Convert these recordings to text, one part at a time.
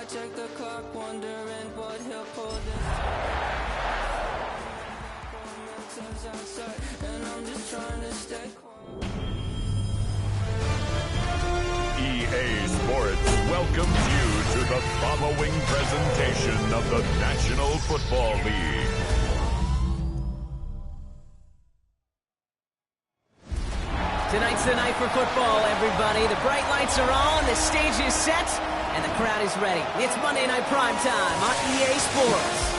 I check the clock, wondering what he'll pull this. Outside, and I'm just trying to stay quiet. EA Sports welcomes you to the following presentation of the National Football League. Tonight's the night for football, everybody. The bright lights are on, the stage is set, and the crowd is ready. It's Monday Night Prime Time on EA Sports.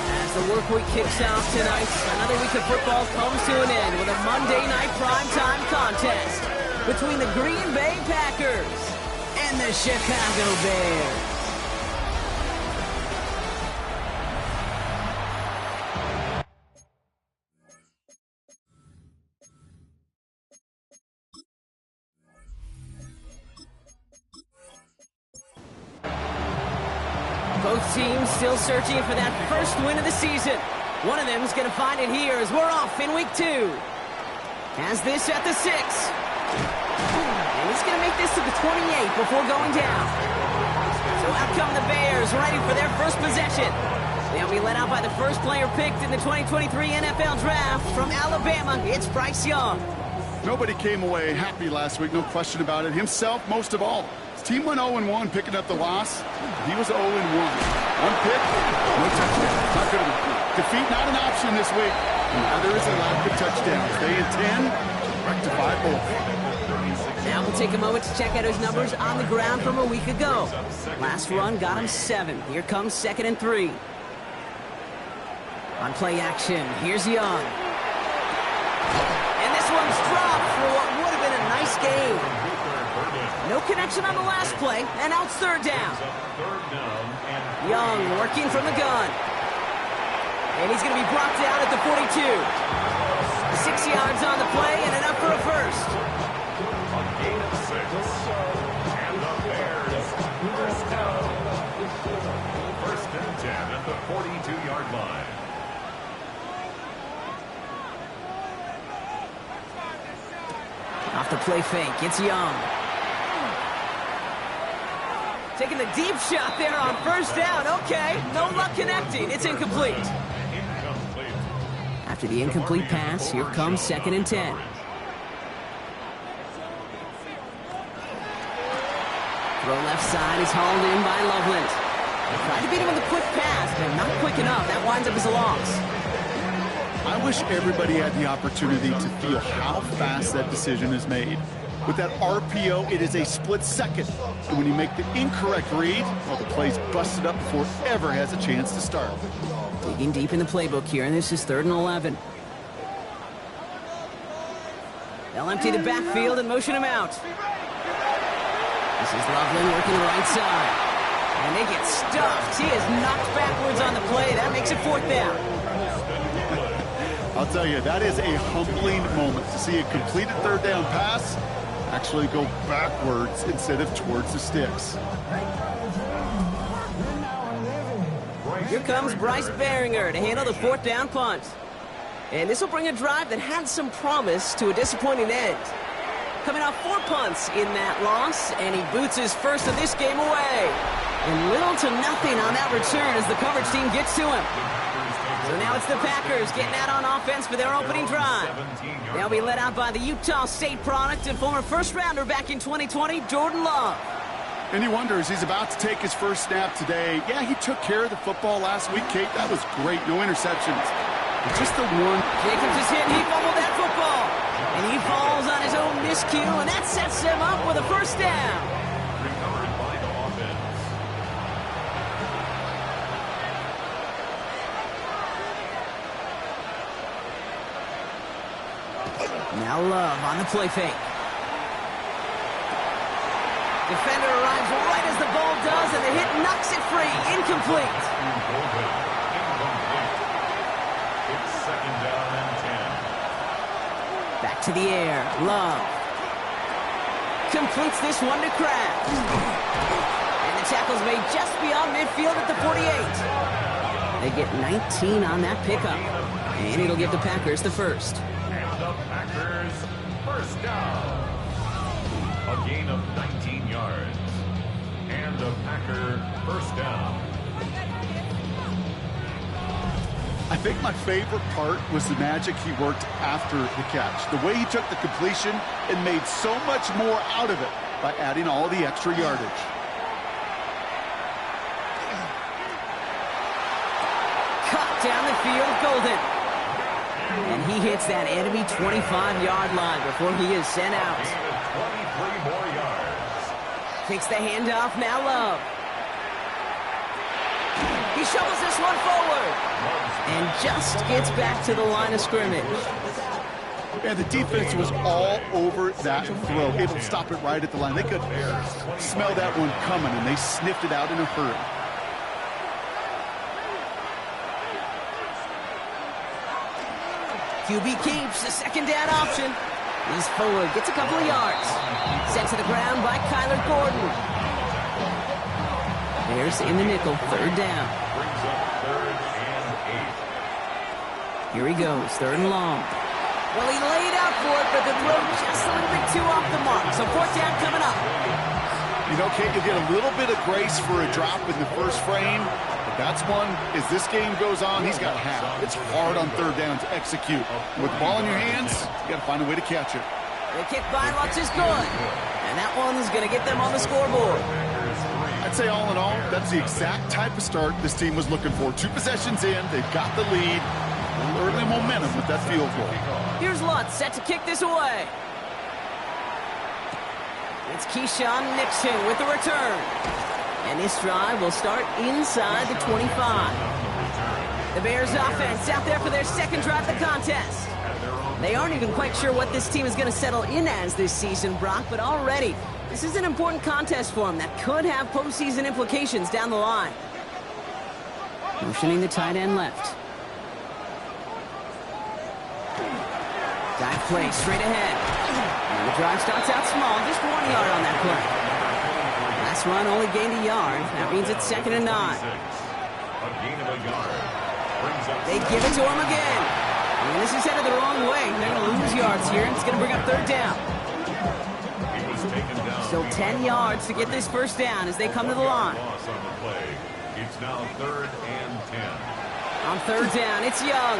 As the work week kicks off tonight, another week of football comes to an end with a Monday Night Prime Time contest between the Green Bay Packers and the Chicago Bears. Both teams still searching for that first win of the season. One of them is going to find it here as we're off in week 2. Has this at the 6. And he's going to make this to the 28 before going down. So out come the Bears, ready for their first possession. They'll be led out by the first player picked in the 2023 NFL Draft from Alabama. It's Bryce Young. Nobody came away happy last week, no question about it. Himself, most of all. His team went 0-1, picking up the loss. He was 0-1. One pick, no touchdown. Not good enough. Defeat not an option this week. Now there is a lack of touchdowns. They intend to rectify both. Now we'll take a moment to check out his numbers on the ground from a week ago. Last run got him 7. Here comes 2nd and 3. On play action, here's Young. And this one's dropped for what would have been a nice game. No connection on the last play, and now it's 3rd down. Young working from the gun. And he's going to be brought down at the 42. 6 yards on the play and enough for a first. A gain of 6. And the Bears first down. 1st and 10 at the 42-yard line. Off the play fake, it's Young. Taking the deep shot there on 1st down. Okay, no luck connecting. It's incomplete. After the incomplete pass, here comes 2nd and 10. Throw left side is hauled in by Loveland. They tried to beat him with a quick pass, but not quick enough. That winds up as a loss. I wish everybody had the opportunity to feel how fast that decision is made. With that RPO, it is a split second. And when you make the incorrect read, well, the play's busted up before it ever has a chance to start. Digging deep in the playbook here, and this is 3rd and 11. They'll empty the backfield and motion him out. This is Loveland working the right side. And they get stuffed. He is knocked backwards on the play. That makes it 4th down. I'll tell you, that is a humbling moment to see a completed 3rd down pass actually go backwards instead of towards the sticks. Here comes Bryce Baringer to handle the 4th down punt. And this will bring a drive that had some promise to a disappointing end. Coming off 4 punts in that loss, and he boots his first of this game away. And little to nothing on that return as the coverage team gets to him. So now it's the Packers getting out on offense for their opening drive. They'll be led out by the Utah State product and former first-rounder back in 2020, Jordan Love. And you wonder, as he's about to take his first snap today, yeah, he took care of the football last week, Kate. That was great. No interceptions. But just the one. Jacobs is hit, and he fumbled that football. And he falls on his own miscue, and that sets him up with a first down. Now Love on the play fake. Defender arrives right as the ball does, and the hit knocks it free. Incomplete. It's 2nd down and 10. Back to the air. Love completes this one to Kraft. And the tackle's made just beyond midfield at the 48. They get 19 on that pickup. And it'll give the Packers the first. The Packers first down. A gain of 19 yards. And a Packer first down. I think my favorite part was the magic he worked after the catch. The way he took the completion and made so much more out of it by adding all the extra yardage. Cut down the field, Golden. And he hits that enemy 25-yard line before he is sent out. 23 more yards. Takes the handoff, now Love. He shovels this one forward. And just gets back to the line of scrimmage. And the defense was all over that throw, able to stop it right at the line. They could smell that one coming, and they sniffed it out in a hurry. QB keeps the second down option. He's forward, gets a couple of yards. Sent to the ground by Kyler Gordon. Bears in the nickel, third down. Brings up 3rd and 8. Here he goes, 3rd and long. Well, he laid out for it, but the throw just a little bit too off the mark. So 4th down coming up. You know, Kate, you'll get a little bit of grace for a drop in the first frame. But that's one, as this game goes on, he's got to have. It's hard on 3rd down to execute. With the ball in your hands, you got to find a way to catch it. The kick by Lutz is good. And that one's going to get them on the scoreboard. I'd say all in all, that's the exact type of start this team was looking for. 2 possessions in, they've got the lead. A little early momentum with that field goal. Here's Lutz, set to kick this away. It's Keyshawn Nixon with the return. And this drive will start inside the 25. The Bears offense out there for their second drive of the contest. They aren't even quite sure what this team is going to settle in as this season, Brock, but already this is an important contest for them that could have postseason implications down the line. Motioning the tight end left. Dive play straight ahead. And the drive starts out small, just 1 yard on that play. Last run only gained a yard. That means it's 2nd and 9. A gain of a yard. Brings up They give it to him again. And this is headed the wrong way. They're going to lose yards here. It's going to bring up 3rd down. He was taken down. Still 10 yards to get this first down as they come to the line. Loss on the play. It's now 3rd and 10. On 3rd down, it's Young.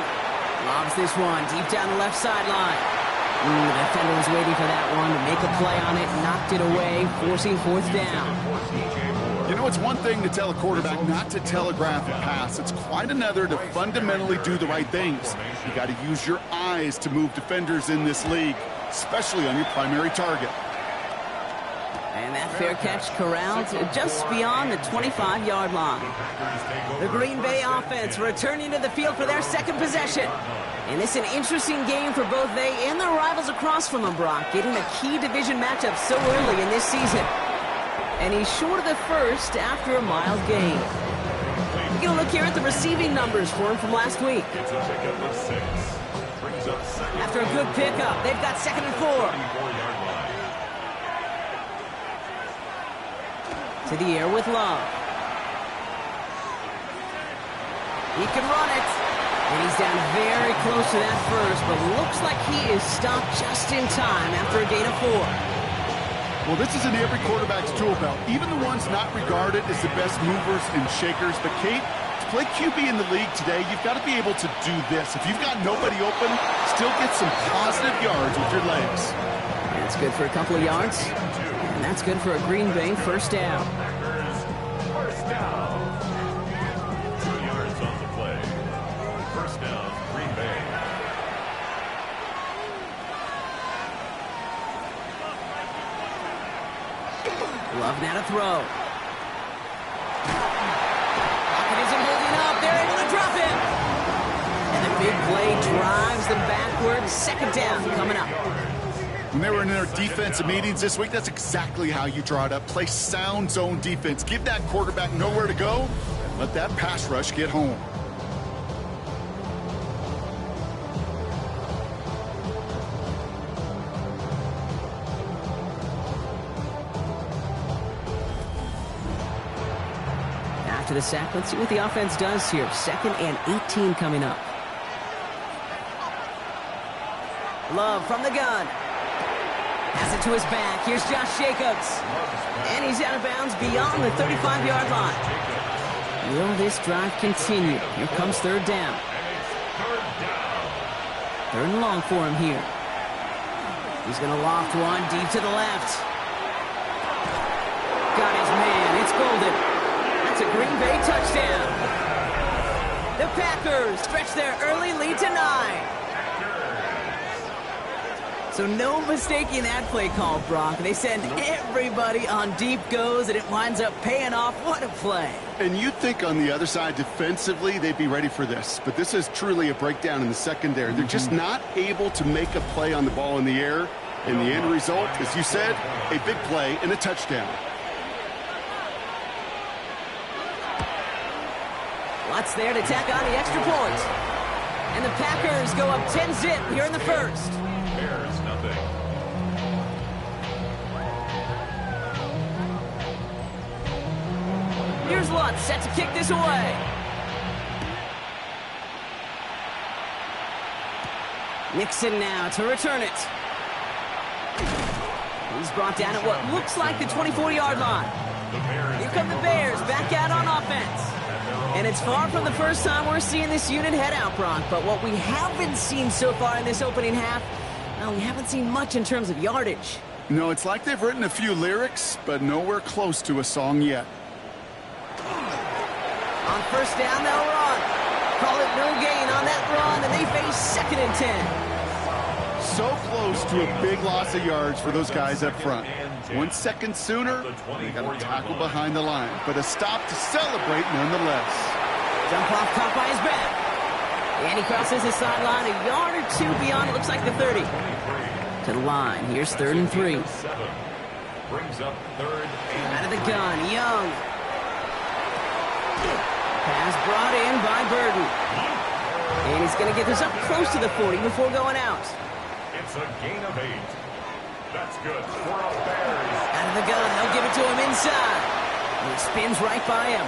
Lobs this one deep down the left sideline. The defender was waiting for that one to make a play on it, knocked it away, forcing 4th down. You know, it's one thing to tell a quarterback not to telegraph a pass. It's quite another to fundamentally do the right things. You got to use your eyes to move defenders in this league, especially on your primary target. And that fair catch corralled just beyond the 25-yard line. The Green Bay offense returning to the field for their second possession. And it's an interesting game for both they and their rivals across from them, Brock, getting a key division matchup so early in this season. And he's short of the first after a mild gain. We're going to look here at the receiving numbers for him from last week. It's a pickup of 6. Brings up 2nd. After a good pickup, they've got 2nd and 4. 24-yard line. To the air with Love. He can run it. And he's down very close to that first, but looks like he is stopped just in time after a gain of 4. Well, this is in every quarterback's tool belt, even the ones not regarded as the best movers and shakers. But, Kate, to play QB in the league today, you've got to be able to do this. If you've got nobody open, still get some positive yards with your legs. That's good for a couple of yards. And that's good for a Green Bay first down. First down. 2 yards on the play. First down, Green Bay. Love now to throw. Pocket isn't holding up. They're able to drop him. And the big play drives them backwards. 2nd down coming up. When they were in their defensive meetings this week, that's exactly how you draw it up. Play sound zone defense. Give that quarterback nowhere to go, and let that pass rush get home. After the sack, let's see what the offense does here. 2nd and 18 coming up. Love from the gun. Has it to his back. Here's Josh Jacobs. And he's out of bounds beyond the 35-yard line. Will this drive continue? Here comes third down. Third and long for him here. He's going to loft one deep to the left. Got his man. It's Golden. That's a Green Bay touchdown. The Packers stretch their early lead to 9. So no mistaking that play call, Brock. They send everybody on deep goes, and it winds up paying off. What a play. And you'd think on the other side, defensively, they'd be ready for this. But this is truly a breakdown in the secondary. They're just not able to make a play on the ball in the air. And the end result, as you said, a big play and a touchdown. Watts there to tack on the extra point. And the Packers go up 10-zip here in the first. Bears nothing. Here's Lutz set to kick this away. Nixon now to return it. He's brought down at what looks like the 24-yard line. Here come the Bears back out on offense. And it's far from the first time we're seeing this unit head out, Brock. But what we haven't seen so far in this opening half, well, we haven't seen much in terms of yardage. No, it's like they've written a few lyrics, but nowhere close to a song yet. On first down, they'll run. Call it no gain on that run, and they face 2nd and 10. So close to a big loss of yards for those guys up front. 1 second sooner, they got a tackle behind the line, but a stop to celebrate nonetheless. Jump off caught by his back. And he crosses the sideline a yard or two beyond, it looks like the 30. To the line, here's 3rd and 3. Brings up 3rd and out of the gun, Young. Pass brought in by Burden. And he's going to get this up close to the 40 before going out. It's a gain of 8. That's good for a Bears. Out of the gun, they'll give it to him inside. And he spins right by him.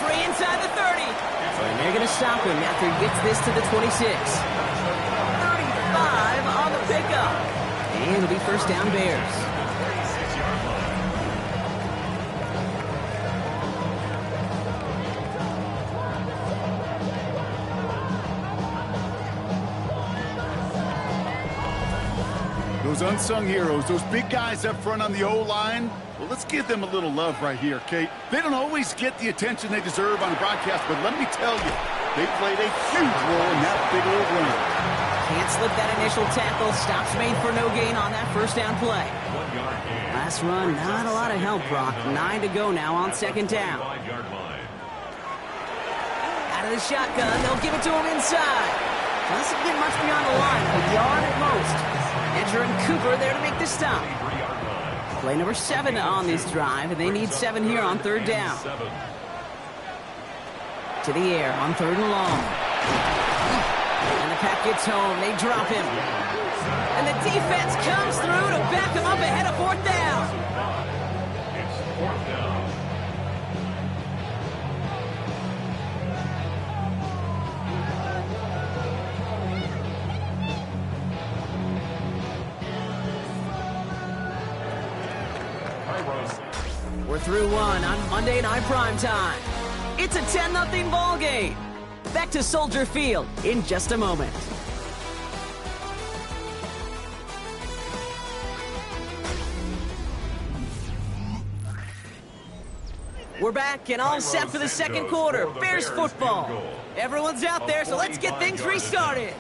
Free inside the 30. And they're going to stop him after he gets this to the 26. 35 on the pickup. And it'll be first down Bears. Those unsung heroes, those big guys up front on the O-line, well, let's give them a little love right here, Kate. They don't always get the attention they deserve on the broadcast, but let me tell you, they played a huge role in that big old run. Can't slip that initial tackle. Stops made for no gain on that first down play. Last run, not a lot of help, Brock. 9 to go now on 2nd down. Out of the shotgun, they'll give it to him inside. Doesn't get much beyond the line, a yard at most. Edger and Cooper there to make the stop. Play number 7 on this drive, and they need 7 here on 3rd down. To the air on 3rd and long. And the pack gets home. They drop him. And the defense comes through to back him up ahead of 4th down. It's 4th down. We're through one on Monday Night Primetime. It's a 10-0 ball game. Back to Soldier Field in just a moment. We're back and all set for the second quarter. Bears football. Everyone's out there, so let's get things restarted.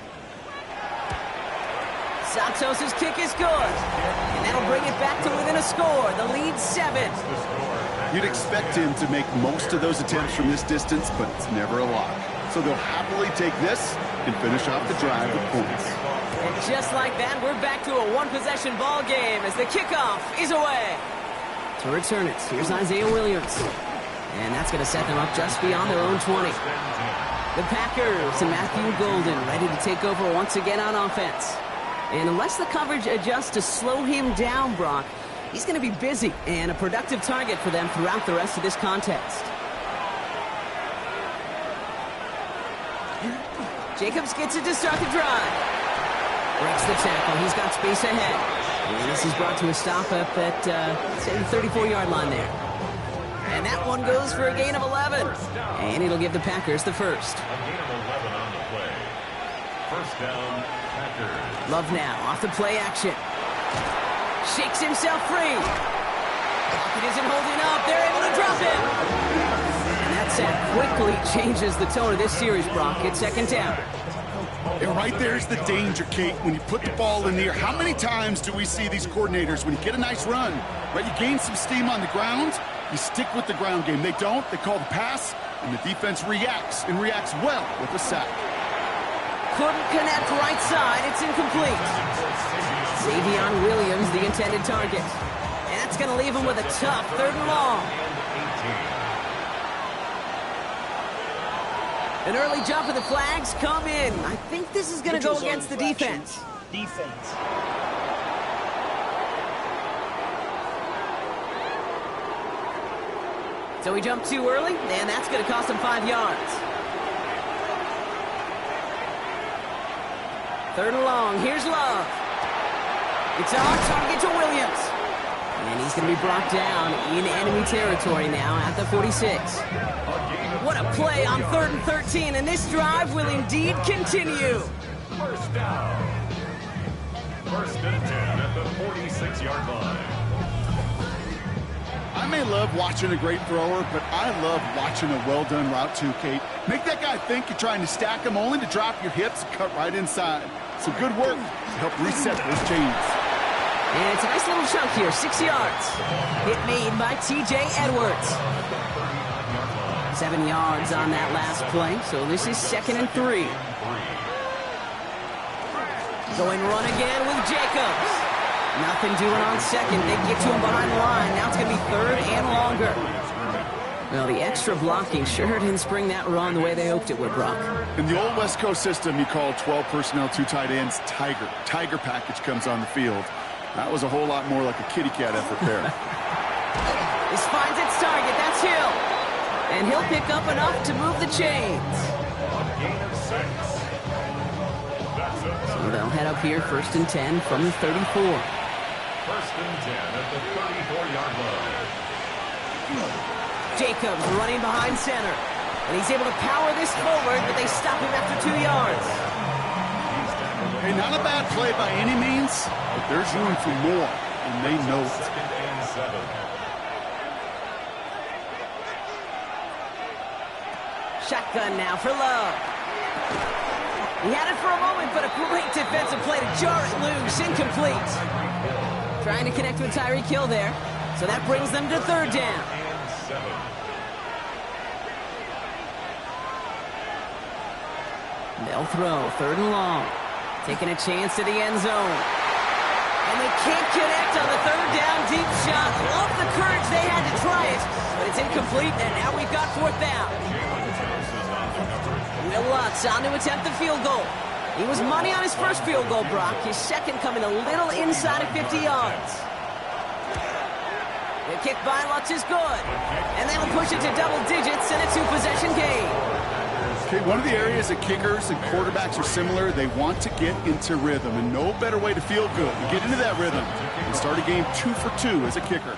Santos' kick is good, and that'll bring it back to within a score. The lead 7. You'd expect him to make most of those attempts from this distance, but it's never a lock. So they'll happily take this and finish off the drive with points. And just like that, we're back to a one-possession ball game as the kickoff is away. To return it, here's Isaiah Williams. And that's going to set them up just beyond their own 20. The Packers and Matthew Golden ready to take over once again on offense. And unless the coverage adjusts to slow him down, Brock, he's going to be busy and a productive target for them throughout the rest of this contest. Jacobs gets it to start the drive. Breaks the tackle. He's got space ahead. And this is brought to a stop up at, say, the 34-yard line there. And that one goes for a gain of 11. And it'll give the Packers the first. A gain of 11 on the play. First down, Packers. Love now, off the play action. Shakes himself free. Pocket isn't holding up. They're able to drop him. And that sack quickly changes the tone of this series, Brock. It's second down. And right there's the danger, Kate, when you put the ball in the air. How many times do we see these coordinators, when you get a nice run, right, you gain some steam on the ground, you stick with the ground game. They don't. They call the pass, and the defense reacts, and reacts well with the sack. Couldn't connect right side. It's incomplete. Xavion Williams, the intended target. And that's going to leave him with a tough third and long. An early jump of the flags come in. I think this is going to go against the defense. So he jumped too early, and that's going to cost him 5 yards. Third and long. Here's Love. It's on target to Williams. And he's going to be brought down in enemy territory now at the 46. What a play on 3rd and 13, and this drive will indeed continue. First down. First and 10 at the 46-yard line. I may love watching a great thrower, but I love watching a well-done route too, Kate. Make that guy think you're trying to stack him, only to drop your hips and cut right inside. Some good work to help reset those chains. And it's a nice little chunk here, 6 yards. Hit made by T.J. Edwards. 7 yards on that last play, so this is 2nd and 3. Going run again with Jacobs. Nothing doing on second. They get to him behind the line. Now it's going to be 3rd and longer. Well, the extra blocking sure didn't spring that run the way they hoped it would, Brock. In the old West Coast system, you call 12 personnel, 2 tight ends, Tiger. Tiger package comes on the field. That was a whole lot more like a kitty cat effort there. This finds its target. That's Hill. And he'll pick up enough to move the chains. So they'll head up here, 1st and 10 from the 34. 1st and 10 at the 34-yard line. Jacobs running behind center. And he's able to power this forward, but they stop him after 2 yards. Hey, not a bad play by any means, but there's room for more, and they know it. 2nd and 7. Shotgun now for Love. He had it for a moment, but a great defensive play to jar it loose. Incomplete. Trying to connect with Tyreek Hill there. So that brings them to 3rd down. They'll throw 3rd and long. Taking a chance to the end zone. And they can't connect on the 3rd down deep shot. Love the courage they had to try it. But it's incomplete, and now we've got 4th down. Will Lutz on to attempt the field goal. He was money on his first field goal, Brock. His second coming a little inside of 50 yards. The kick by Lutz is good. And that'll push it to double digits and a 2-possession game. Okay, one of the areas that kickers and quarterbacks are similar, they want to get into rhythm, and no better way to feel good to get into that rhythm and start a game 2 for 2 as a kicker.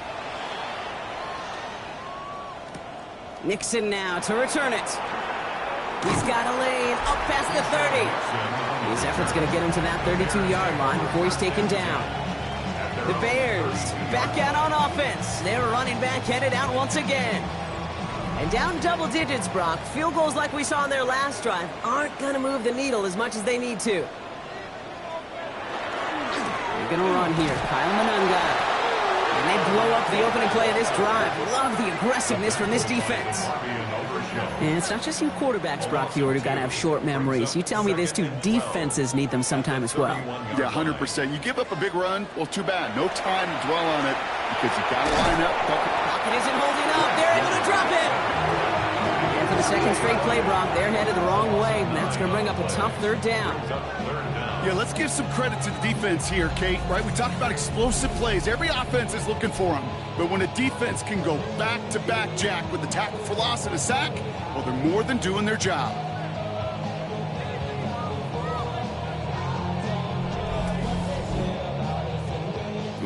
Nixon now to return it. He's got a lane up past the 30. His effort's going to get him to that 32-yard line before he's taken down. The Bears back out on offense. Their running back headed out once again. And down double digits, Brock. Field goals like we saw on their last drive aren't going to move the needle as much as they need to. They're going to run here. Kyle Monunga. And they blow up the opening play of this drive. Love the aggressiveness from this defense. And it's not just you quarterbacks, Brock Huard, who've got to have short memories. You tell me this too, defenses need them sometime as well. Yeah, 100%. You give up a big run, well, too bad. No time to dwell on it because you got to line up. Pocket isn't holding up. They're able to drop it. And for the second straight play, Brock, they're headed the wrong way. And that's going to bring up a tough 3rd down. Yeah, let's give some credit to the defense here, Kate, right? We talked about explosive plays. Every offense is looking for them. But when a defense can go back-to-back, Jack, with a tackle for loss and a sack, well, they're more than doing their job.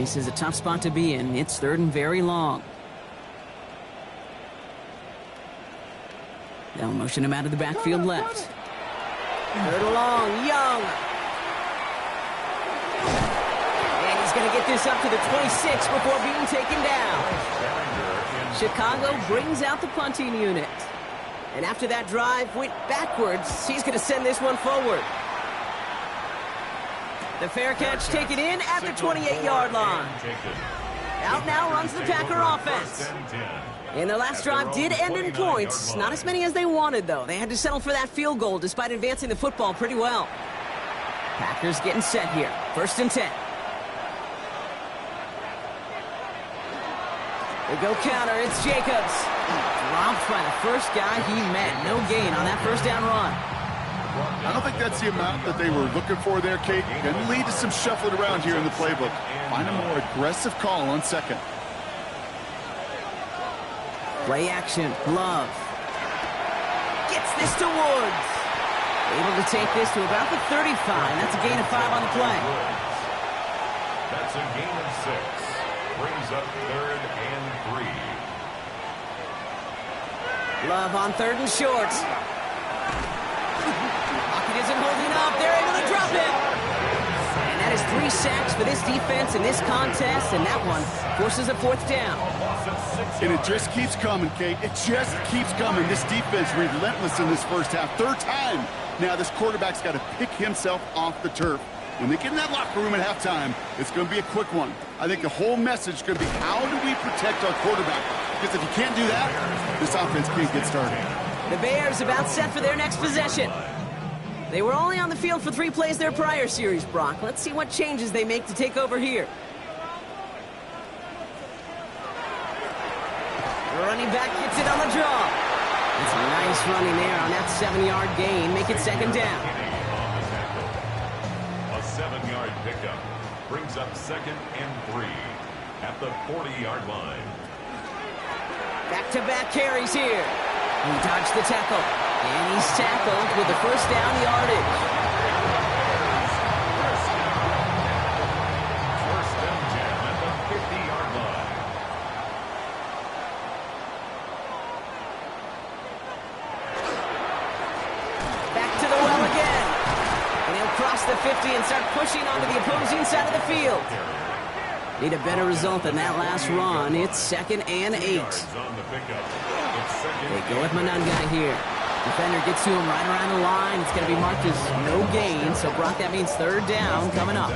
This is a tough spot to be in. It's third and very long. They'll motion him out of the backfield left. Third and long, Young. And he's going to get this up to the 26 before being taken down. Chicago brings out the punting unit. And after that drive went backwards, he's going to send this one forward. The fair catch taken in at the 28-yard line. Out now runs the Packer offense. And their last drive did end in points. Not as many as they wanted, though. They had to settle for that field goal despite advancing the football pretty well. Packers getting set here. 1st and 10. They go counter. It's Jacobs. Dropped by the first guy he met. No gain on that first down run. I don't think that's the amount that they were looking for there, Kate. Going to lead to some shuffling around here in the playbook. Find a more aggressive call on 2nd. Play action. Love. Gets this to Woods. Able to take this to about the 35. That's a gain of 5 on the play. That's a gain of 6. Brings up 3rd and 3. Love on 3rd and short. Pocket isn't holding up. They're able to drop it. And that is 3 sacks for this defense in this contest, and that one forces a 4th down. And it just keeps coming, Kate. It just keeps coming. This defense relentless in this first half. 3rd time. Now this quarterback's got to pick himself off the turf. When they get in that locker room at halftime, it's going to be a quick one. I think the whole message is going to be, how do we protect our quarterback? Because if you can't do that, this offense can't get started. The Bears about set for their next possession. They were only on the field for 3 plays their prior series, Brock. Let's see what changes they make to take over here. The running back gets it on the draw. That's a nice running there on that 7-yard gain. Make it 2nd down. A 7-yard pickup brings up 2nd and 3 at the 40-yard line. Back-to-back carries here. He dodged the tackle. And he's tackled with the first down yardage. First and 10 at the 50-yard line. Back to the well again. And he'll cross the 50 and start pushing onto the opposing side of the field. Need a better result than that last run. It's 2nd and 8. They go with Monangai here. Defender gets to him right around the line. It's going to be marked as no gain. So, Brock, that means 3rd down coming up.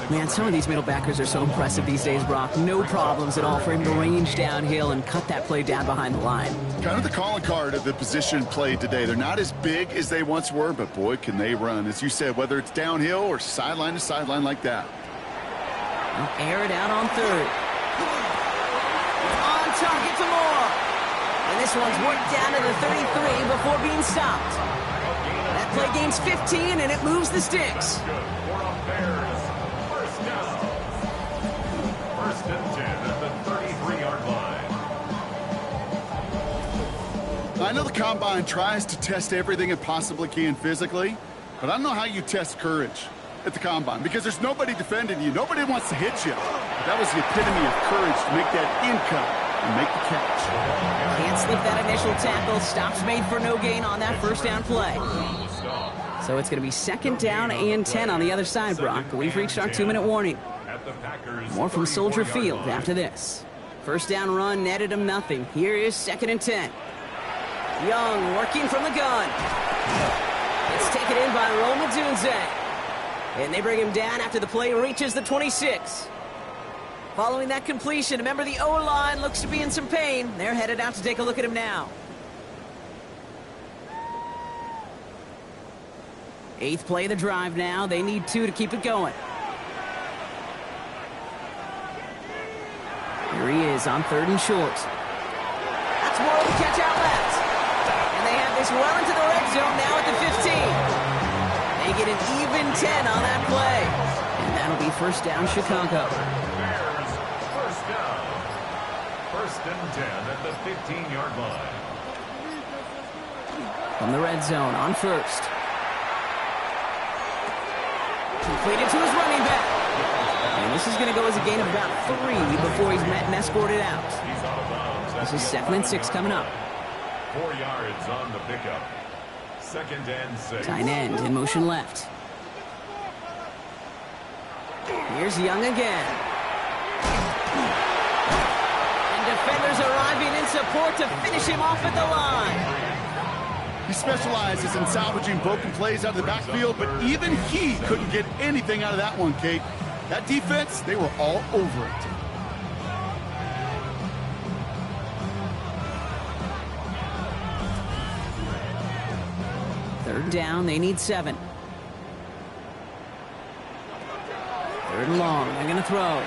Man, some of these middle backers are so impressive these days, Brock. No problems at all for him to range downhill and cut that play down behind the line. Kind of the calling card of the position played today. They're not as big as they once were, but boy, can they run. As you said, whether it's downhill or sideline to sideline like that. They'll air it out on 3rd. On target to Moore. And this one's worked down to the 33 before being stopped. That play gains 15, and it moves the sticks. First and 10 at the 33-yard line. I know the Combine tries to test everything it possibly can physically, but I don't know how you test courage at the Combine, because there's nobody defending you. Nobody wants to hit you. But that was the epitome of courage to make that in cut and make the catch. Can't slip that initial tackle. Stops made for no gain on that first down play. So it's going to be 2nd down and 10 on the other side, Brock. We've reached our 2-minute warning. More from Soldier Field after this. First down run netted him nothing. Here is 2nd and 10. Young working from the gun. It's taken in by Roma Dunze. And they bring him down after the play reaches the 26. Following that completion, a member of the O-line looks to be in some pain. They're headed out to take a look at him now. 8th play of the drive now. They need 2 to keep it going. Here he is on 3rd and short. That's more of the catch out left. And they have this well into the red zone now at the 15. They get an even 10 on that play. And that'll be first down, Chicago. Bears, first down. First and 10 at the 15-yard line. From the red zone on first. Completed to his running back. And this is going to go as a gain of about 3 before he's met and escorted out. He's out of bounds. This is 2nd and 6 coming up. 4 yards on the pickup. 2nd and 6. Tight end in motion left. Here's Young again. And defenders arriving in support to finish him off at the line. He specializes in salvaging broken plays out of the backfield, but even he couldn't get anything out of that one, Kate. That defense, they were all over it. Third down, they need 7. 3rd and long, they're going to throw.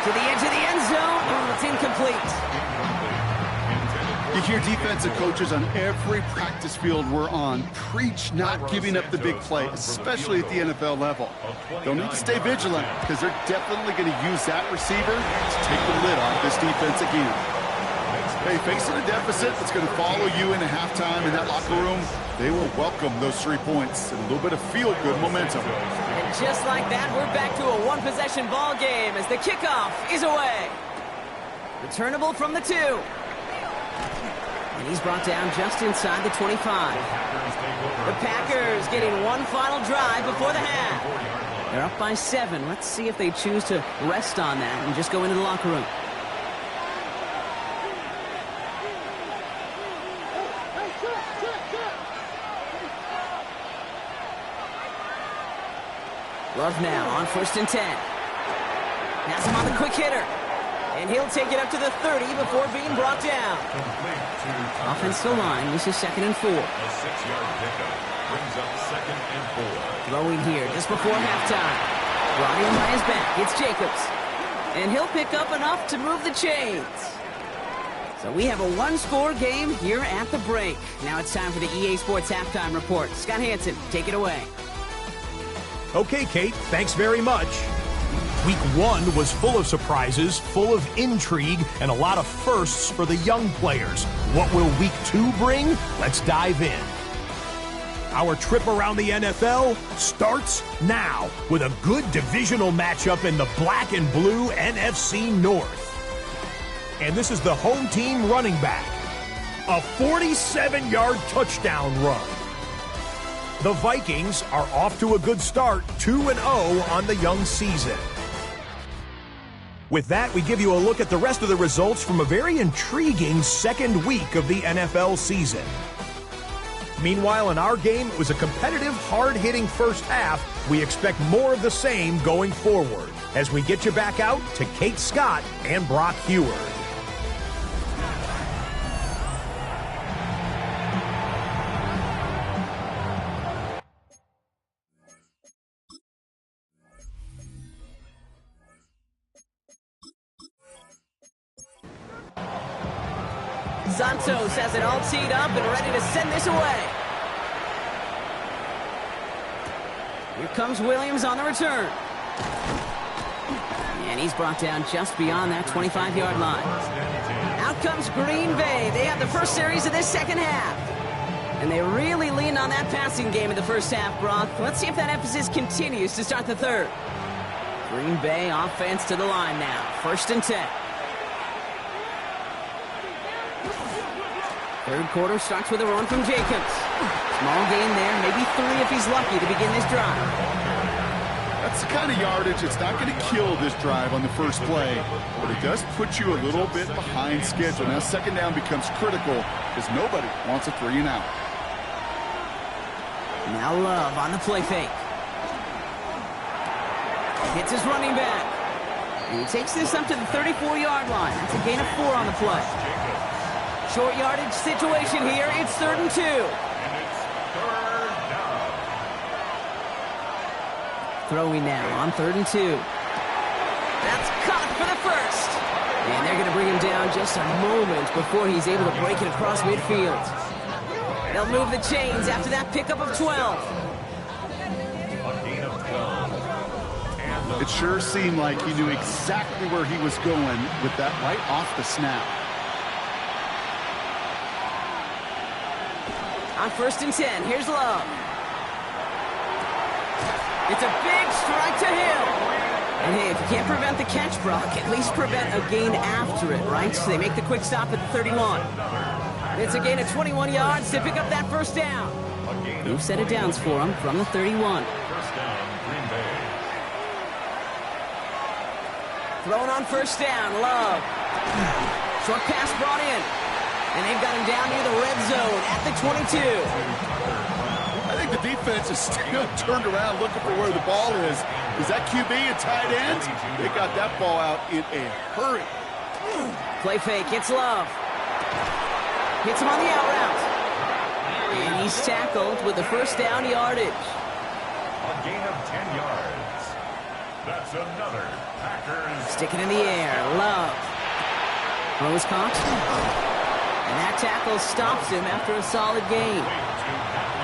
To the edge of the end zone. Oh, it's incomplete. You hear defensive coaches on every practice field we're on preach not giving up the big play, especially at the NFL level. They'll need to stay vigilant because they're definitely going to use that receiver to take the lid off this defense again. Hey, facing a deficit that's going to follow you into halftime in that locker room, they will welcome those 3 points and a little bit of feel-good momentum. And just like that, we're back to a one-possession ball game as the kickoff is away. Returnable from the 2. And he's brought down just inside the 25. The Packers getting one final drive before the half. They're up by 7. Let's see if they choose to rest on that and just go into the locker room. Love now on 1st and 10. Has him on the quick hitter. And he'll take it up to the 30 before being brought down. Offensive line, this is 2nd and 4. A 6-yard pickup brings up 2nd and 4. Throwing here just before halftime. Brought in by his back, it's Jacobs. And he'll pick up enough to move the chains. So we have a one-score game here at the break. Now it's time for the EA Sports Halftime Report. Scott Hansen, take it away. Okay, Kate, thanks very much. Week 1 was full of surprises, full of intrigue, and a lot of firsts for the young players. What will Week 2 bring? Let's dive in. Our trip around the NFL starts now with a good divisional matchup in the black and blue NFC North. And this is the home team running back. A 47-yard touchdown run. The Vikings are off to a good start, 2-0 on the young season. With that, we give you a look at the rest of the results from a very intriguing second week of the NFL season. Meanwhile, in our game, it was a competitive, hard-hitting first half. We expect more of the same going forward as we get you back out to Kate Scott and Brock Heward. Santos has it all teed up and ready to send this away. Here comes Williams on the return. And he's brought down just beyond that 25-yard line. Out comes Green Bay. They have the first series of this second half. And they really leaned on that passing game in the first half, Brock. Let's see if that emphasis continues to start the third. Green Bay offense to the line now. 1st and 10. Third quarter starts with a run from Jacobs. Small gain there, maybe 3 if he's lucky to begin this drive. That's the kind of yardage that's not going to kill this drive on the first play, but it does put you a little bit behind schedule. Now second down becomes critical because nobody wants a 3 and out. Now Love on the play fake. Hits his running back. And he takes this up to the 34-yard line. That's a gain of 4 on the play. Short yardage situation here. It's 3rd and 2. And it's 3rd down. Throwing now on 3rd and 2. That's caught for the first. And they're going to bring him down just a moment before he's able to break it across midfield. They'll move the chains after that pickup of 12. A gain of 12. It sure seemed like he knew exactly where he was going with that right off the snap. On 1st and 10, here's Love. It's a big strike to Hill. And hey, if you can't prevent the catch, Brock, at least prevent a gain after it, right? So they make the quick stop at the 31. It's a gain of 21 yards to pick up that first down. New set of downs for them from the 31. First down, Green Bay. Thrown on first down, Love. Short pass brought in. And they've got him down near the red zone at the 22. I think the defense is still turned around looking for where the ball is. Is that QB a tight end? They got that ball out in a hurry. Play fake, it's Love. Hits him on the out route. And he's tackled with the first down yardage. A gain of 10 yards. That's another Packers. Stick it in the air, Love. Throws caught. And that tackle stops him after a solid gain.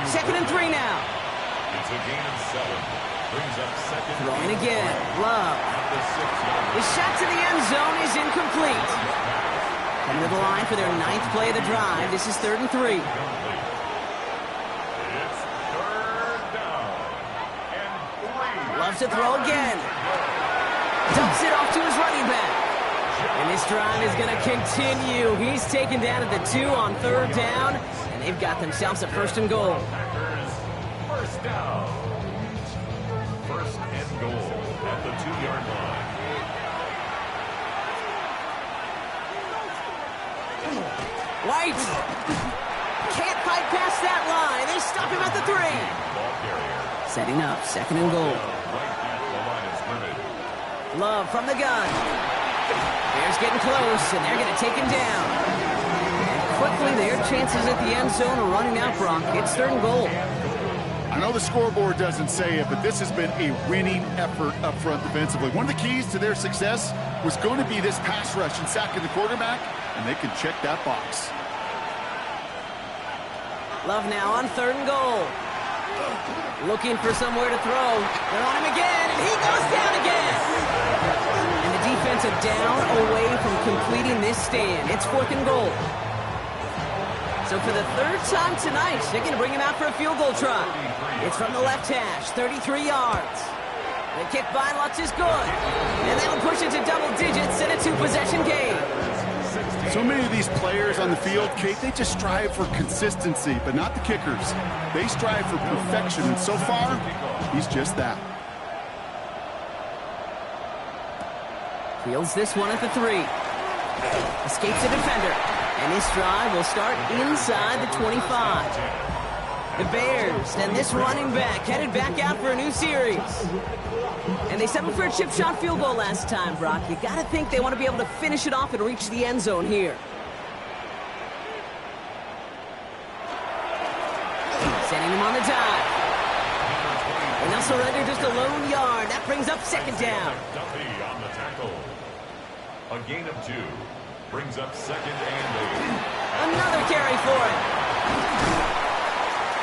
2nd and 3 now. It's a gain of 7. Brings up second. Throwing again, Love. At the 6-yard line. His shot to the end zone is incomplete. Coming to the line for their 9th play of the drive. This is 3rd and 3. It's 3rd down. And 3. Loves to throw again. Dumps it off to his running back. And this drive is going to continue. He's taken down at the 2 on 3rd down. And they've got themselves a 1st and goal. Packers, first down. 1st and goal at the 2-yard line. White can't fight past that line. They stop him at the 3. Ball carrier. Setting up, 2nd and goal. Right at the line of scrimmage. Love from the gun. Bears getting close, and they're going to take him down. And quickly, their chances at the end zone are running out, Brock. It's 3rd and goal. I know the scoreboard doesn't say it, but this has been a winning effort up front defensively. One of the keys to their success was going to be this pass rush and sacking the quarterback, and they can check that box. Love now on 3rd and goal. Looking for somewhere to throw. They're on him again, and he goes down again. And the defense are down away from completing this stand. It's 4th and goal. So for the 3rd time tonight, they're going to bring him out for a field goal try. It's from the left hash, 33 yards. The kick by Lutz is good. And that'll push it to double digits in a 2-possession game. So many of these players on the field, Kate, they just strive for consistency, but not the kickers. They strive for perfection, and so far, he's just that. Fields this one at the 3. Escapes the defender. And this drive will start inside the 25. The Bears and this running back headed back out for a new series. And they settled for a chip shot field goal last time, Brock. You got to think they want to be able to finish it off and reach the end zone here. Sending him on the dive. And they'll surrender just a lone yard. That brings up 2nd down. Duffy on the tackle. A gain of 2. Brings up 2nd and 8. Another carry for it.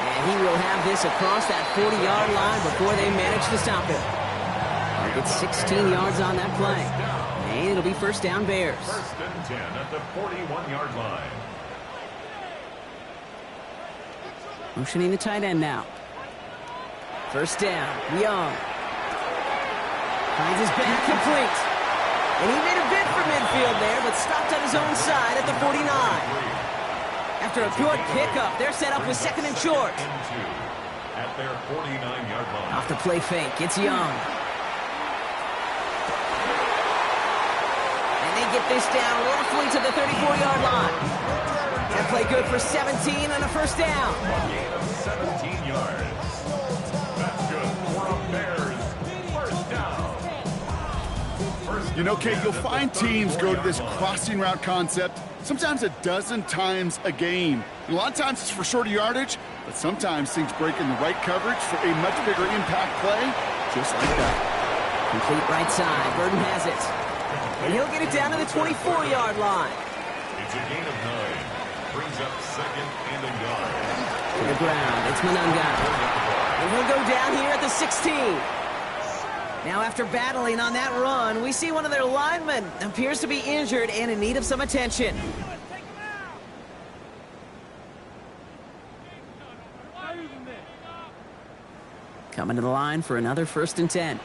And he will have this across that 40-yard line before they manage to stop him. It's 16 yards on that play. And it'll be 1st down Bears. 1st and 10 at the 41-yard line. Motioning the tight end now. 1st down, Young. Finds his back complete. And he made a bid for midfield there, but stopped on his own side at the 49. After a good pickup, they're set up with 2nd and short. At their 49-yard line. Off the play fake, it's Young. And they get this down roughly to the 34-yard line. That play good for 17 and a 1st down. A gain of 17 yards. That's good for a Bears 1st down. You know, Kate, you'll find teams go to this crossing route concept sometimes a dozen times a game. A lot of times it's for shorter yardage, but sometimes things break in the right coverage for a much bigger impact play, just like that. Complete right side. Burton has it. And he'll get it down to the 24-yard line. It's a gain of 9. Brings up 2nd and a yard. To the ground. It's Monunga. And he'll go down here at the 16. Now, after battling on that run, we see one of their linemen appears to be injured and in need of some attention. Coming to the line for another 1st and 10.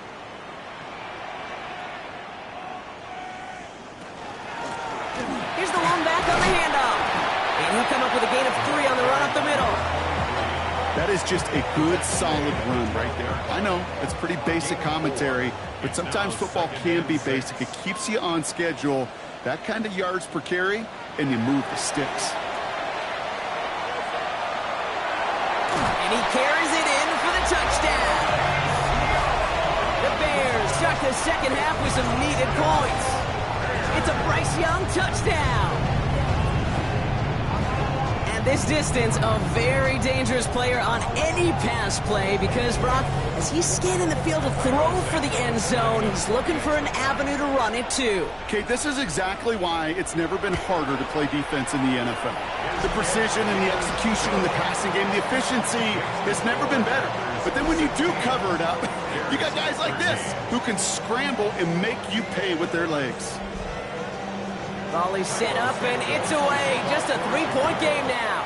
Here's the one back on the handoff. And he'll come up with a gain of 3 on the run up the middle. That is just a good, solid run right there. I know, it's pretty basic commentary, but sometimes football can be basic. It keeps you on schedule, that kind of yards per carry, and you move the sticks. And he carries it in for the touchdown. The Bears start the second half with some needed points. It's a Bryce Young touchdown. And this distance, a very dangerous player on any pass play because, Brock, as he's scanning the field to throw for the end zone, he's looking for an avenue to run it to. Kate, this is exactly why it's never been harder to play defense in the NFL. The precision and the execution in the passing game, the efficiency has never been better. But then when you do cover it up, you got guys like this who can scramble and make you pay with their legs. Volley set up, and it's away. Just a 3-point game now.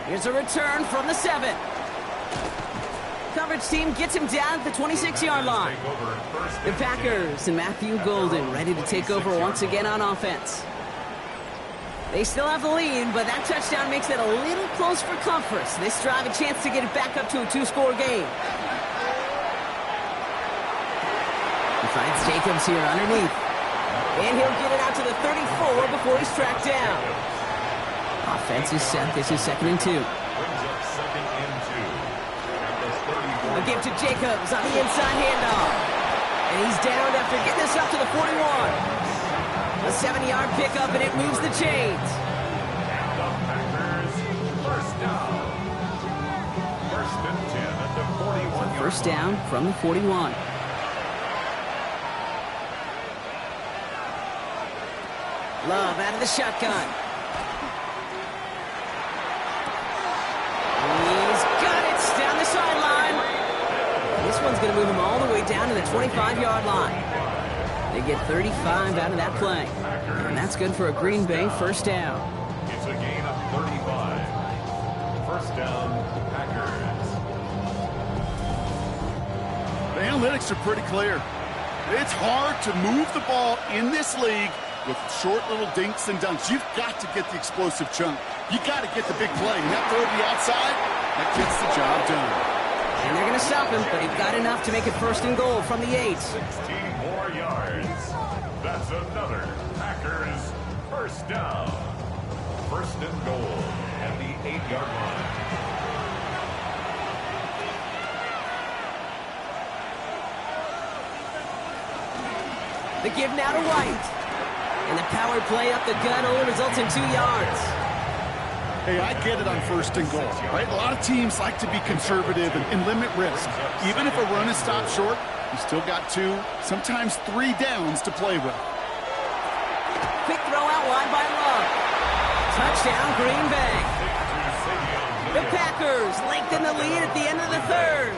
Here's a return from the 7. Coverage team gets him down at the 26-yard line. The Packers and Matthew Golden ready to take over once again on offense. They still have the lead, but that touchdown makes it a little close for comfort. This drive a chance to get it back up to a 2-score game. He finds Jacobs here underneath. And he'll get it out to the 34 before he's tracked down. Offense is set. This is 2nd and 2. A give to Jacobs on the inside handoff. And he's down after getting this up to the 41. A 7-yard pickup, and it moves the chains. And the Packers, first down. 1st and 10 at the 41. First down from the 41. Love out of the shotgun. He's got it down the sideline. This one's going to move him all the way down to the 25-yard line. They get 35 out of that play. And that's good for a Green Bay first down. It's a gain of 35. First down, Packers. The analytics are pretty clear. It's hard to move the ball in this league with short little dinks and dunks. You've got to get the explosive chunk. You got to get the big play. And that throw to the outside, that gets the job done. And they're going to stop him, but he's got enough to make it 1st and goal from the 8. 16 more yards. That's another Packers first down. 1st and goal at the 8-yard line. The give now to White. And the power play up the gut only results in 2 yards. Hey, I get it on 1st and goal, right? A lot of teams like to be conservative and limit risk. Even if a run is stopped short, you still got 2, sometimes 3 downs to play with. Quick throw out wide by Love. Touchdown, Green Bay. The Packers lengthen the lead at the end of the 3rd.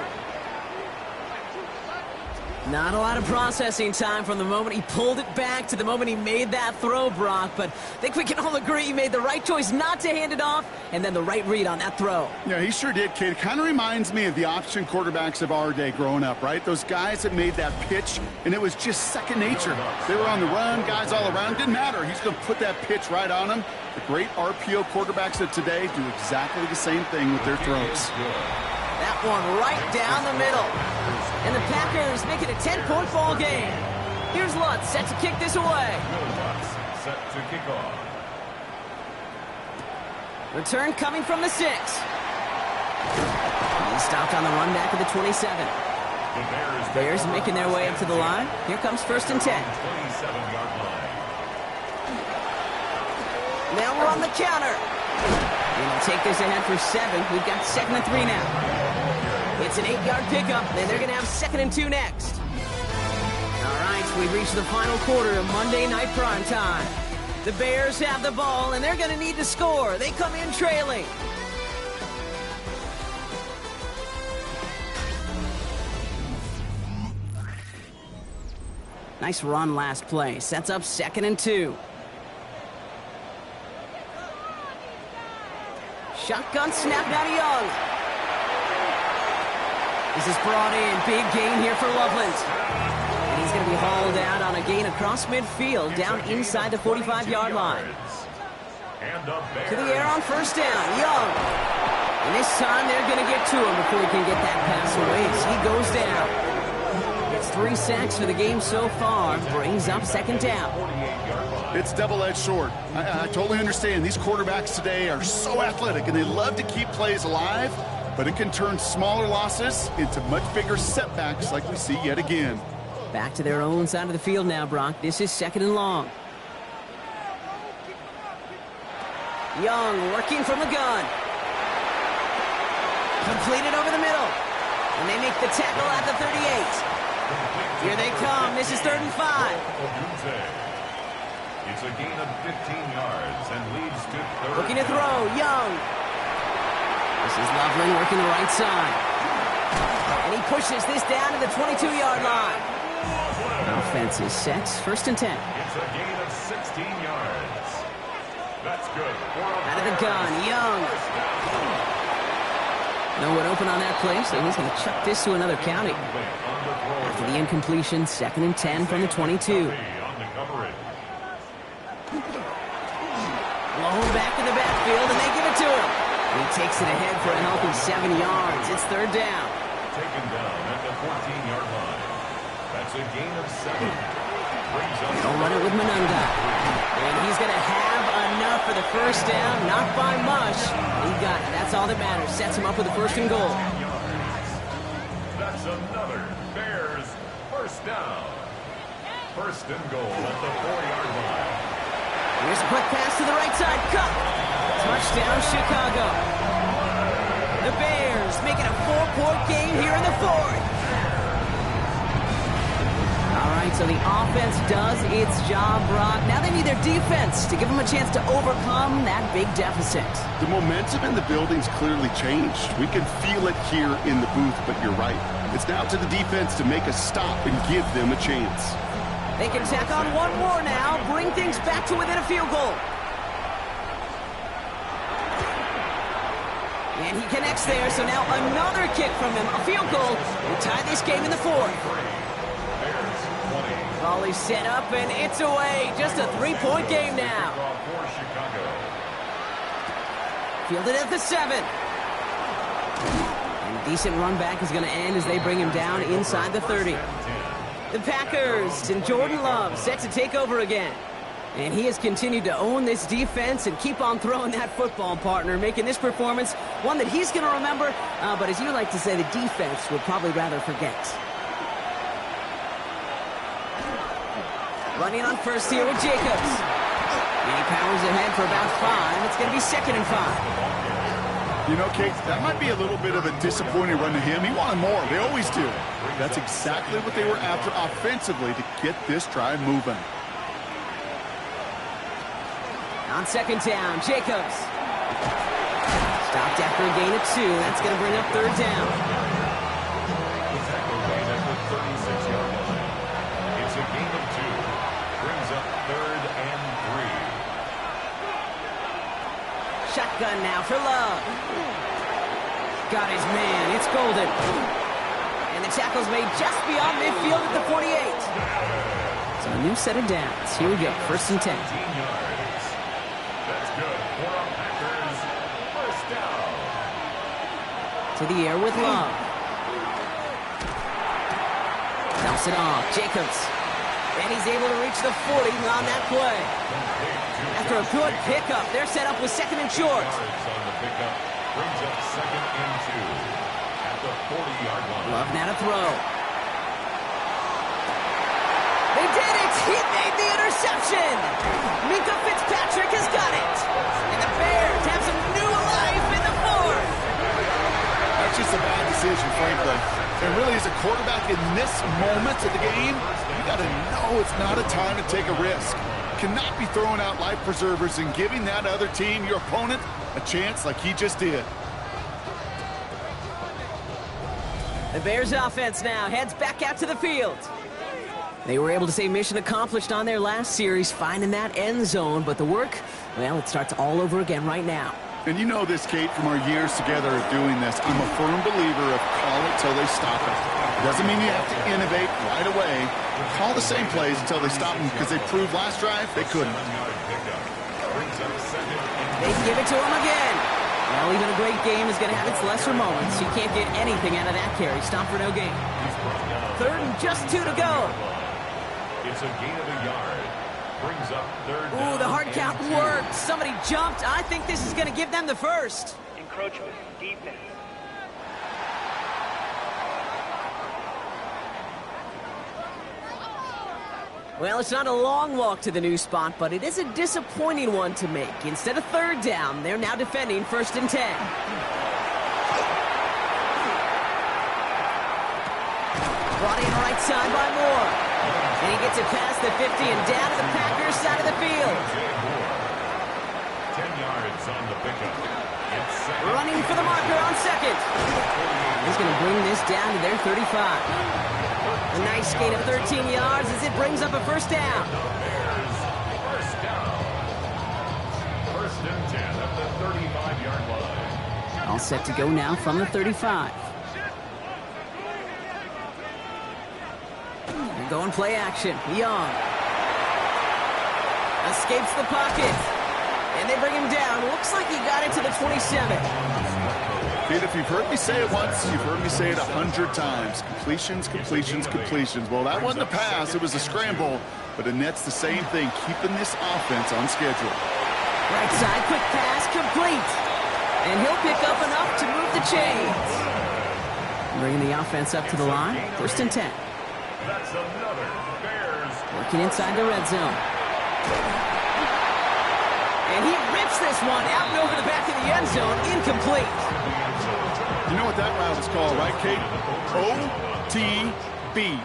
Not a lot of processing time from the moment he pulled it back to the moment he made that throw, Brock. But I think we can all agree he made the right choice not to hand it off, and then the right read on that throw. Yeah, he sure did, kid. It kind of reminds me of the option quarterbacks of our day growing up, right? Those guys that made that pitch, and it was just second nature. They were on the run, guys all around. Didn't matter. He's going to put that pitch right on them. The great RPO quarterbacks of today do exactly the same thing with their throws. That one right down the middle. And the Packers make it a 10-point ball game. Here's Lutz set to kick this away. Lutz set to kick off. Return coming from the 6. He's stopped on the run back of the 27. The Bears making their way up to the line. Here comes 1st and 10. 27-yard line. Now we're on the counter. Gonna take this ahead for 7. We've got 2nd and 3 now. It's an 8-yard pickup, and they're going to have 2nd and 2 next. All right, we've reached the final quarter of Monday Night Prime Time. The Bears have the ball, and they're going to need to score. They come in trailing. Nice run last play. Sets up 2nd and 2. Shotgun snap now to Young. This is brought in. Big gain here for Loveland. And he's going to be hauled out on a gain across midfield, down inside the 45-yard line. To the air on first down. Young. And this time they're going to get to him before he can get that pass away. So he goes down. It's 3 sacks for the game so far. Brings up second down. It's double-edged sword. I totally understand. These quarterbacks today are so athletic, and they love to keep plays alive, but it can turn smaller losses into much bigger setbacks like we see yet again. Back to their own side of the field now, Brock. This is second and long. Young working from the gun. Completed over the middle. And they make the tackle at the 38. Here they come. This is 3rd and 5. It's a gain of 15 yards and leads to third. Looking to throw. Young. This is Loveland working the right side. And he pushes this down to the 22-yard line. Offense is set. 1st and 10. It's a gain of 16 yards. That's good. Out of the gun. Young. No one open on that play, so he's going to chuck this to another county. After the incompletion, 2nd and 10 from the 22. Blown back in the backfield, and they give it to him. And he takes it ahead for a healthy 7 yards. It's 3rd down. Taken down at the 14-yard line. That's a gain of 7. They'll run it with Manunga. And he's going to have enough for the first down. Not by much. He got it. That's all that matters. Sets him up with the 1st and goal. That's another Bears first down. 1st and goal at the 4-yard line. Here's a quick pass to the right side. Cut. Touchdown, Chicago. The Bears making a 4-point game here in the 4th. All right, so the offense does its job, Brock. Now they need their defense to give them a chance to overcome that big deficit. The momentum in the building's clearly changed. We can feel it here in the booth, but you're right. It's now to the defense to make a stop and give them a chance. They can tack on one more now, bring things back to within a field goal. And he connects there, so now another kick from him, a field goal, will tie this game in the 4th. Volley set up, and it's away. Just a 3-point game now. Fielded at the 7. And a decent run back is going to end as they bring him down inside the 30. The Packers and Jordan Love set to take over again. And he has continued to own this defense and keep on throwing that football, partner, making this performance one that he's going to remember, but as you like to say, the defense would probably rather forget. Running on first here with Jacobs. And he powers ahead for about 5. It's going to be 2nd and 5. You know, Kate, that might be a little bit of a disappointing run to him. He wanted more. They always do. That's exactly what they were after offensively to get this drive moving. On 2nd down, Jacobs. Stopped after a gain of 2. That's going to bring up 3rd down. It's a gain of 2. Brings up 3rd and 3. Shotgun now for Love. Got his man. It's Golden. And the tackle's made just beyond midfield at the 48. So a new set of downs. Here we go. 1st and 10. That's good for a Packers first down. To the air with Love. Dumps it off. Jacobs. And he's able to reach the 40 on that play. After a good pickup, they're set up with 2nd and short. On the pickup brings up 2nd and 2 at the 40-yard line. Love now to throw. They did it! He made the interception! Minkah Fitzpatrick has got it! And the Bears have some new life in the 4th! That's just a bad decision, frankly. And really, as a quarterback in this moment of the game, you got to know it's not a time to take a risk. Cannot be throwing out life preservers and giving that other team, your opponent, a chance like he just did. The Bears offense now heads back out to the field. They were able to say mission accomplished on their last series, finding that end zone, but the work, well, it starts all over again right now. And you know this, Kate, from our years together of doing this. I'm a firm believer of call it till they stop it. Doesn't mean you have to innovate right away. Call the same plays until they stop them, because they proved last drive they couldn't. They give it to him again. Well, even a great game is going to have its lesser moments. You can't get anything out of that carry. Stop for no gain. Third and just 2 to go. It's a gain of a yard. Brings up third down. Ooh, the hard count worked. Somebody jumped. I think this is going to give them the first. Encroachment, defense. Well, it's not a long walk to the new spot, but it is a disappointing one to make. Instead of third down, they're now defending 1st and 10. Brought in right side by Moore. And he gets it past the 50 and down to the Packers side of the field. 10 yards on the pickup. Running for the marker on second. He's going to bring this down to their 35. A nice gain of 13 yards as it brings up a first down. First down. 1st and 10 at the 35-yard line. All set to go now from the 35. They're going play action. Young escapes the pocket. And they bring him down. Looks like he got it to the 27. Kate, if you've heard me say it once, you've heard me say it 100 times. Completions, completions, completions. Well, that wasn't a pass. It was a scramble. But it nets the same thing, keeping this offense on schedule. Right side, quick pass, complete. And he'll pick up enough to move the chains. Bringing the offense up to the line. 1st and 10. That's another Bears. Working inside the red zone. And he rips this one out and over the back of the end zone. Incomplete. You know what that route is called, right, Kate? OTB.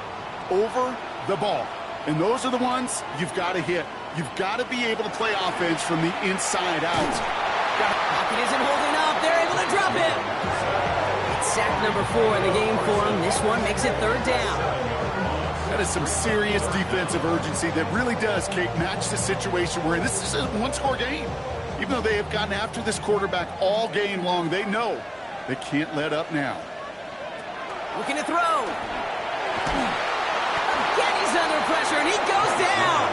Over the ball. And those are the ones you've got to hit. You've got to be able to play offense from the inside out. Pocket isn't holding up. They're able to drop it. It's sack number 4 in the game for him. This one makes it 3rd down. That is some serious defensive urgency that really does, Kate, match the situation we're in. This is a one-score game. Even though they have gotten after this quarterback all game long, they know they can't let up now. Looking to throw. Again, he's under pressure, and he goes down.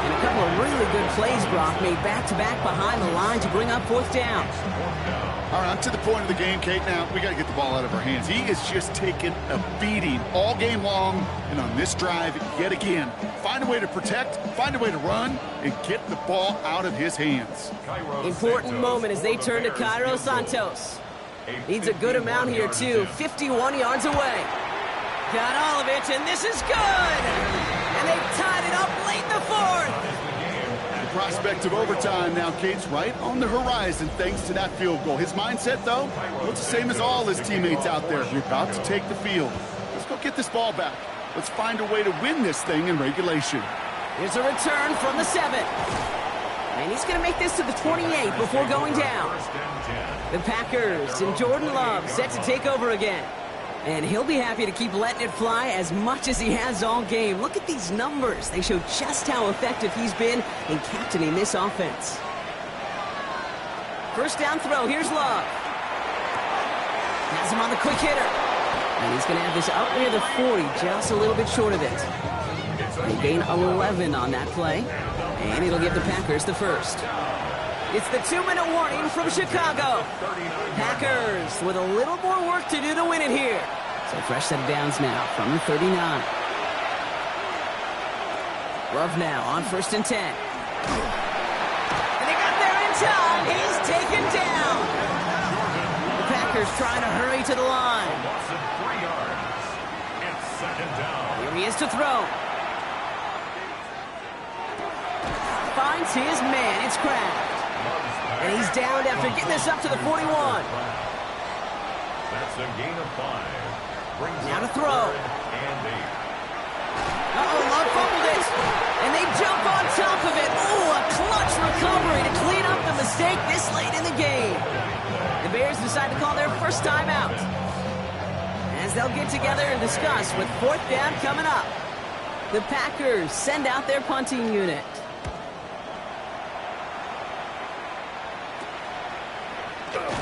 And a couple of really good plays, Brock, made back-to-back behind the line to bring up 4th down. All right, on to the point of the game, Kate. Now, we got to get the ball out of our hands. He is just taking a beating all game long, and on this drive, yet again. Find a way to protect, find a way to run, and get the ball out of his hands. Important moment as they turn to Cairo Santos. Needs a good amount here, too. 51 yards away. Got all of it, and this is good! And they've tied it up late in the 4th. The prospect of overtime now, Kate's right on the horizon thanks to that field goal. His mindset, though, looks the same as all his teammates out there. You're about to take the field. Let's go get this ball back. Let's find a way to win this thing in regulation. Here's a return from the 7. And he's going to make this to the 28 before going down. The Packers and Jordan Love set to take over again. And he'll be happy to keep letting it fly as much as he has all game. Look at these numbers. They show just how effective he's been in captaining this offense. First down throw. Here's Love. Has him on the quick hitter. And he's going to have this up near the 40, just a little bit short of it. They gain 11 on that play. And it'll give the Packers the first. It's the 2-minute warning from Chicago. Packers with a little more work to do to win it here. So fresh set of downs now from the 39. Love now on 1st and 10. And they got there in time. He's taken down. The Packers trying to hurry to the line. Loss of 3 yards. It's 2nd down. Here he is to throw. Finds his man. It's Kraft. And he's downed after getting this up to the 41. That's a gain of 5. Brings Now to up throw. 3rd and 8. Uh-oh, Love fumbled it. And they jump on top of it. Oh, a clutch recovery to clean up the mistake this late in the game. The Bears decide to call their first timeout, as they'll get together and discuss with 4th down coming up. The Packers send out their punting unit.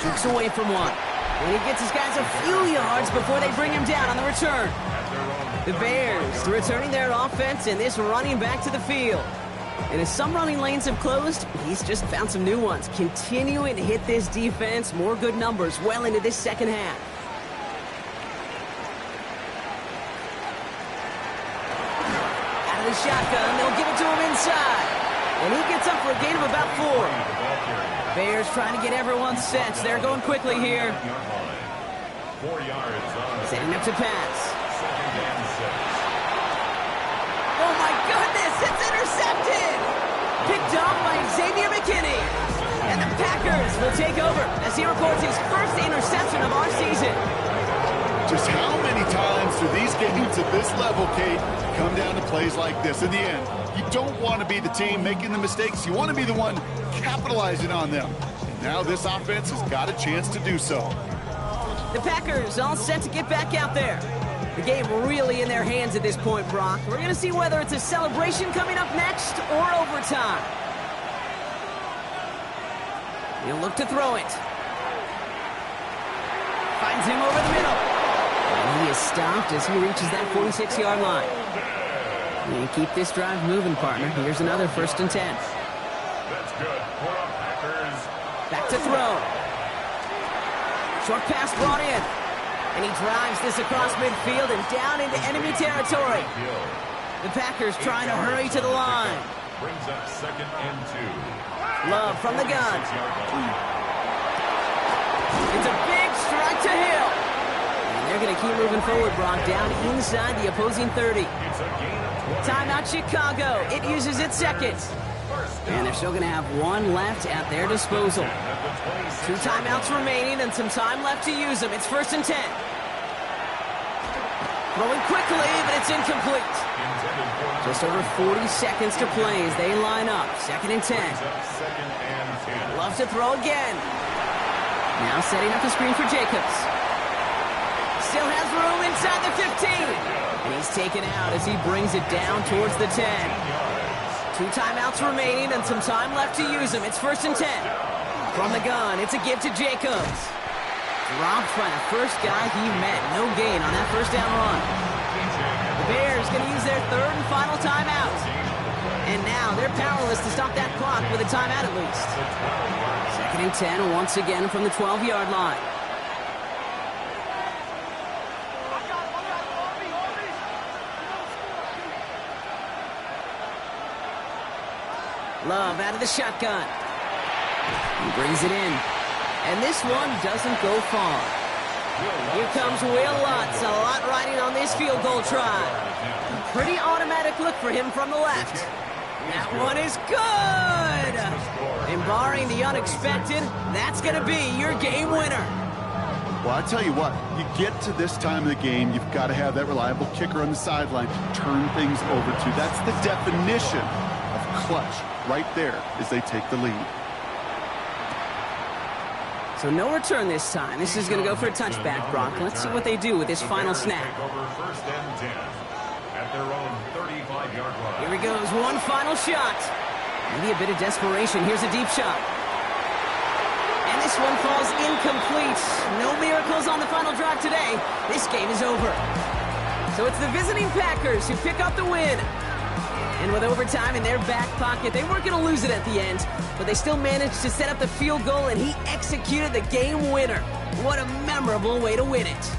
Jukes away from one. And he gets his guys a few yards before they bring him down on the return. The Bears returning their offense and this running back to the field. And as some running lanes have closed, he's just found some new ones. Continuing to hit this defense, more good numbers well into this second half. Out of the shotgun, they'll give it to him inside. And he gets up for a gain of about 4. Bears trying to get everyone set. They're going quickly here. 4 yards on Setting up to pass. 2nd and 6. Oh my goodness, it's intercepted! Picked off by Xavier McKinney. And the Packers will take over as he records his first interception of our season. Just how many times do these games at this level, Kate, come down to plays like this? In the end, you don't want to be the team making the mistakes. You want to be the one capitalizing on them. And now this offense has got a chance to do so. The Packers all set to get back out there. The game really in their hands at this point, Brock. We're going to see whether it's a celebration coming up next or overtime. He'll look to throw it. Finds him over the middle. And he is stopped as he reaches that 46-yard line. You keep this drive moving, partner. Here's another 1st and 10. That's good for the Packers. Back to throw. Short pass brought in. And he drives this across midfield and down into enemy territory. The Packers trying to hurry to the line. Brings up 2nd and 2. Love from the gun. It's a big strike to Hill. And they're going to keep moving forward, Brock, down inside the opposing 30. It's a gain of 20. Timeout Chicago. It uses its second. And they're still going to have one left at their disposal. 2 timeouts remaining and some time left to use them. It's 1st and 10. Throwing quickly, but it's incomplete. Just over 40 seconds to play as they line up. 2nd and 10. Love to throw again. Now setting up the screen for Jacobs. Still has room inside the 15. And he's taken out as he brings it down towards the 10. 2 timeouts remaining and some time left to use them. It's 1st and 10. From the gun, it's a give to Jacobs. Dropped by the first guy he met. No gain on that 1st down run. The Bears going to use their 3rd and final timeout. And now they're powerless to stop that clock with a timeout at least. 2nd and 10 once again from the 12-yard line. Love out of the shotgun. He brings it in. And this one doesn't go far. Here comes Will Lutz. A lot riding on this field goal try. A pretty automatic look for him from the left. That one is good. And barring the unexpected, that's going to be your game winner. Well, I tell you what, you get to this time of the game, you've got to have that reliable kicker on the sideline to turn things over to. That's the definition of clutch right there as they take the lead. So no return this time. This is going to go for a touchback, Brock. Let's see what they do with this final snap. Over 1st and 10 at their own 35-yard line. Here he goes, one final shot. Maybe a bit of desperation. Here's a deep shot. And this one falls incomplete. No miracles on the final drive today. This game is over. So it's the visiting Packers who pick up the win. And with overtime in their back pocket, they weren't going to lose it at the end, but they still managed to set up the field goal, and he executed the game winner. What a memorable way to win it.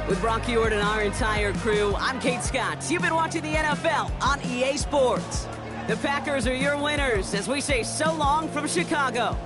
With Brock Huard and our entire crew, I'm Kate Scott. You've been watching the NFL on EA Sports. The Packers are your winners as we say so long from Chicago.